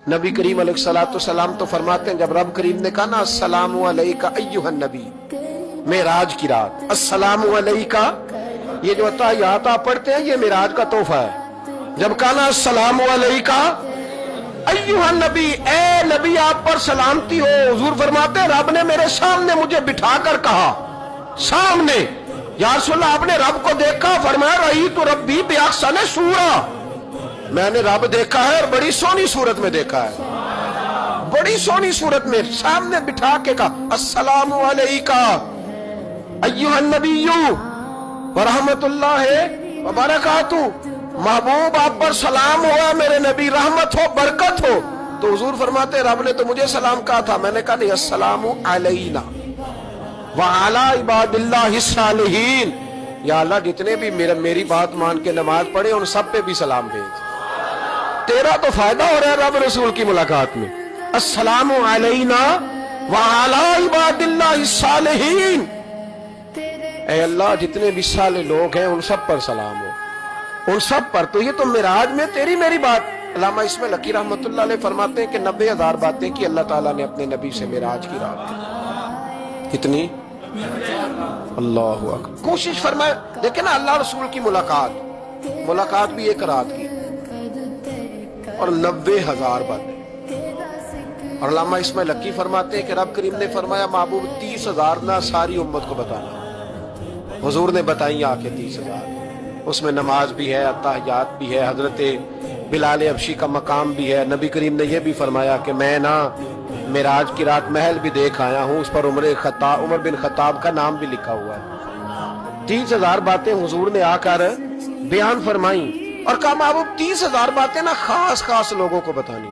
नबी करीम अलैहिस्सलाम तो फरमाते हैं, जब रब करीम ने कहा ना अस्सलामु अलैका अय्युहन नबी, मेराज की रात, अस्सलामु अलैका, ये जो अत्तहियात आप पढ़ते हैं ये मेराज का तोहफा है। जब कहा ना अस्सलामु अलैका अय्युहन नबी, ए नबी आप पर सलामती हो, हुजूर फरमाते हैं रब ने मेरे सामने मुझे बिठा कर कहा, सामने, या रसूलल्लाह आपने रब को देखा? फरमाया रही तो रब्बी बिअहसन सूरा, मैंने रब देखा है और बड़ी सोनी सूरत में देखा है, बड़ी सोनी सूरत में सामने बिठा के कहा अस्सलामु अलैका अय्युहन नबिय्यु व रहमतुल्लाहि व बरकातुहू, महबूब आप पर सलाम हुआ मेरे नबी, रहमत हो बरकत हो। तो हुजूर फरमाते रब ने तो मुझे सलाम कहा था, मैंने कहा नहीं, अस्सलामु अलैना व अला इबादिल्लाहिस सालिहीन, या अल्लाह जितने भी मेरी बात मान के नमाज पढ़े उन सब पे भी सलाम भेज। तेरा तो फायदा हो रहा है रब रसूल की मुलाकात में। अस्सलामु अलैना व अला इबादिल्लाहिस सालिहीन, ऐ अल्लाह जितने भी साले लोग हैं उन सब पर सलाम हो, उन सब पर। तो ये तो मिराज में तेरी मेरी बात। अल्लामा इस्माइल हक़ी रहमतुल्लाह अलैह फरमाते हैं कि 90,000 बातें की अल्लाह ताला ने अपने नबी से मिराज की रात। कितनी? अल्लाहु अकबर। कोशिश फरमाए, देखे ना अल्लाह रसूल की मुलाकात भी एक रात की और 90,000 बातें। और अल्लामा इस्माइल हक़ी फरमाते हैं कि रब करीम ने फरमाया महबूब 30,000 ना सारी उम्मत को बताना। हुजूर ने बताई आके 30,000, उसमें नमाज भी है, अत्तहियात भी है, हजरत बिलाल हबशी का मकाम भी है। नबी करीम ने यह भी फरमाया कि मैं ना मिराज की रात महल भी देख आया हूँ, उस पर उमर बिन खत्ताब का नाम भी लिखा हुआ है। 30,000 बातें हुजूर ने आकर बयान फरमाई और कहा महबूब 30,000 बातें ना खास खास लोगों को बतानी।